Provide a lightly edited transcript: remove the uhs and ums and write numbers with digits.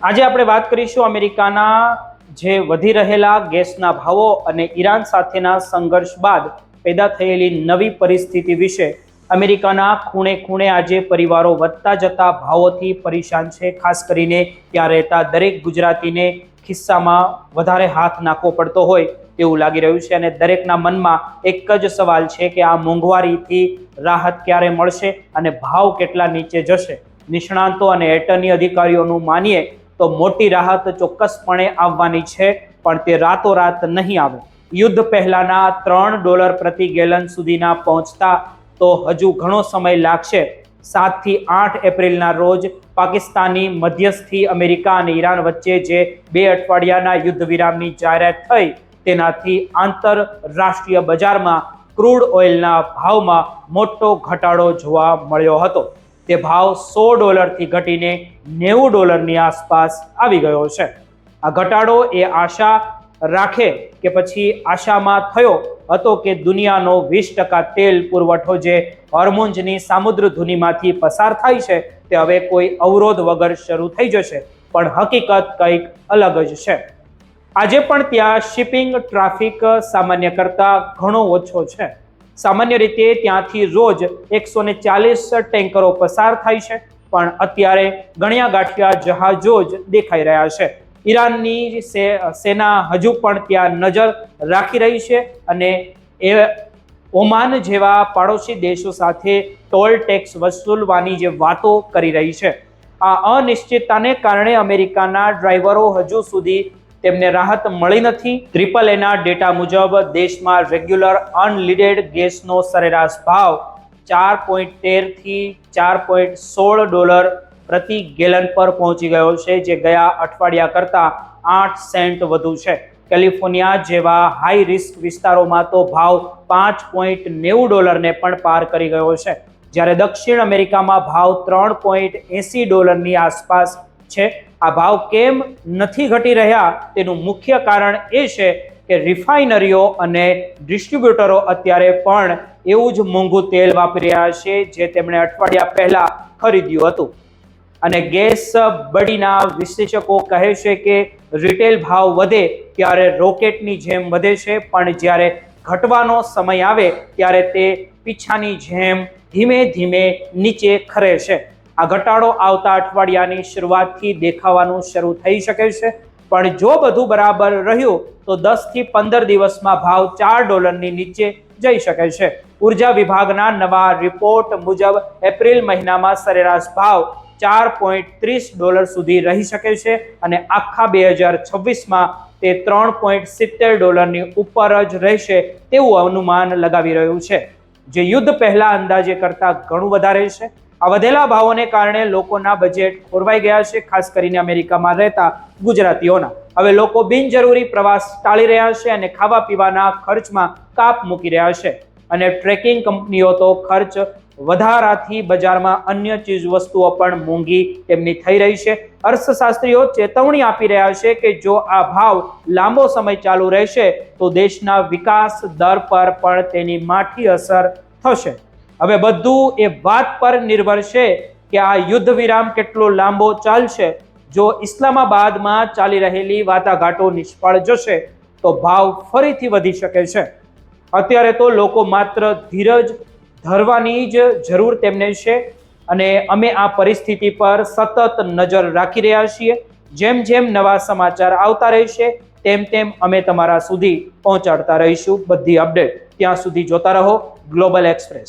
આજે આપણે વાત કરીશું અમેરિકાના જે વધી રહેલા ગેસના ભાવો અને ઈરાન સાથેના સંઘર્ષ બાદ પેદા થયેલી નવી પરિસ્થિતિ વિશે। અમેરિકાના ખૂણે ખૂણે આજે પરિવારો વધતા જતા ભાવોથી પરેશાન છે। ખાસ કરીને ત્યાં રહેતા દરેક ગુજરાતીને ખિસ્સામાં વધારે હાથ નાખવો પડતો હોય તેવું લાગી રહ્યું છે અને દરેકના મનમાં એક જ સવાલ છે કે આ મોંઘવારીથી રાહત ક્યારે મળશે અને ભાવ કેટલા નીચે જશે। નિષ્ણાંતો અને એટર્ની અધિકારીઓનું માનીએ તો મોટી રાહત ચોક્કસપણે આવવાની છે, પણ તે રાતોરાત નહીં આવે। યુદ્ધ પહેલાના $3 પ્રતિ ગેલન સુધીના પહોંચતા તો હજુ ઘણો સમય લાગશે। 7 થી 8 એપ્રિલના રોજ પાકિસ્તાની મધ્યસ્થી અમેરિકા અને ઈરાન વચ્ચે જે 2 અઠવાડિયાના યુદ્ધ વિરામની જાહેરાત થઈ તેનાથી આંતરરાષ્ટ્રીય બજારમાં ક્રૂડ ઓઇલના ભાવમાં મોટો ઘટાડો જોવા મળ્યો હતો। તે ભાવ $100 થી ઘટીને $90 આસપાસ આવી ગયો છે। આ ઘટાડો એ આશા રાખે કે પછી આશામાં થયો હતો કે દુનિયાનો 20% તેલ પુરવઠો જે હોર્મુઝની સામુદ્ર ધુનીમાંથી પસાર થાય છે તે હવે કોઈ અવરોધ વગર શરૂ થઈ જશે, પણ હકીકત કંઈક અલગ જ છે। આજે પણ ત્યાં શિપિંગ ટ્રાફિક સામાન્ય કરતાં ઘણો ઓછો છે। સામાન્ય રીતે ત્યાંથી રોજ 140 ટેન્કરો પસાર થાય છે, પણ અત્યારે ગણ્યા ગાંઠિયા જહાજો જ દેખાઈ રહ્યા છે। ઈરાનની સેના હજુ પણ ત્યાં નજર રાખી રહી છે અને એ ઓમાન જેવા પાડોશી દેશો સાથે ટોલ ટેક્સ વસૂલવાની જે વાતો કરી રહી છે। આ અનિશ્ચિતતાને કારણે અમેરિકાના ડ્રાઈવરો હજુ સુધી તેમને રાહત મળી નથી। AAAના ડેટા મુજબ દેશમાં રેગ્યુલર અનલીડેડ ગેસનો સરેરાશ ભાવ $4.13 થી $4.16 પ્રતિ ગેલન પર પહોંચી ગયો છે, જે ગયા અઠવાડિયા કરતાં 8 સેન્ટ વધુ છે। કેલિફોર્નિયા જેવા હાઈ રિસ્ક વિસ્તારોમાં તો ભાવ $5.90 ને પણ પાર કરી ગયો છે, જ્યારે દક્ષિણ અમેરિકામાં ભાવ $3.80 આસપાસ છે। આ ભાવ કેમ નથી ઘટી રહ્યા તેનું મુખ્ય કારણ એ છે કે રિફાઇનરીઓ અને ડિસ્ટ્રીબ્યુટરો અત્યારે પણ એવું જ મોંઘું તેલ વાપરી રહ્યા છે જે તેમણે અઠવાડિયા પહેલા ખરીદ્યું હતું। અને ગેસ બડીના વિશ્લેષકો કહે છે કે રિટેલ ભાવ વધે ત્યારે રોકેટની જેમ વધે છે, પણ જ્યારે ઘટવાનો સમય આવે ત્યારે તે પીછાની જેમ ધીમે ધીમે નીચે ખરે છે। આ ઘટાડો આવતા અઠવાડિયાની શરૂઆતથી દેખાવાનું શરૂ થઈ શકે છે, પણ જો બધું બરાબર રહ્યું તો 10 થી 15 દિવસમાં ભાવ $4 ની નીચે જઈ શકે છે। ઉર્જા વિભાગના નવા રિપોર્ટ મુજબ એપ્રિલ મહિનામાં સરેરાશ ભાવ $4.30 સુધી રહી શકે છે અને આખા 2026માં તે $3.70 ની ઉપર જ રહેશે તેવું અનુમાન લગાવી રહ્યું છે, જે યુદ્ધ પહેલા અંદાજે કરતાં ઘણું વધારે છે। આ વધેલા ભાવોને કારણે લોકોના બજેટ ખોરવાઈ ગયા છે, ખાસ કરીને અમેરિકામાં રહેતા ગુજરાતીઓના। હવે લોકો બિનજરૂરી પ્રવાસ ટાળી રહ્યા છે અને ખાવા પીવાના ખર્ચમાં કાપ મૂકી રહ્યા છે, અને ટ્રેકિંગ કંપનીઓ તો ખર્ચ વધારાથી બજારમાં અન્ય ચીજ વસ્તુઓ પણ મોંઘી તેમની થઈ રહી છે। અર્થશાસ્ત્રીઓ ચેતવણી આપી રહ્યા છે કે જો આ ભાવ લાંબો સમય ચાલુ રહેશે તો દેશના વિકાસ દર પર પણ તેની માઠી અસર થશે। હવે બધું એ વાત પર નિર્ભર છે કે આ યુદ્ધ વિરામ કેટલો લાંબો ચાલશે। જો ઇસ્લામાબાદમાં ચાલી રહેલી વાટાઘાટો નિષ્ફળ જશે તો ભાવ ફરીથી વધી શકે છે। અત્યારે તો લોકો માત્ર ધીરજ ધરવાની જ જરૂર તેમને છે અને અમે આ પરિસ્થિતિ પર સતત નજર રાખી રહ્યા છીએ। જેમ જેમ નવા સમાચાર આવતા રહેશે તેમ તેમ અમે તમારા સુધી પહોંચાડતા રહીશું બધી અપડેટ। ત્યાં સુધી જોતા રહો ગ્લોબલ એક્સપ્રેસ।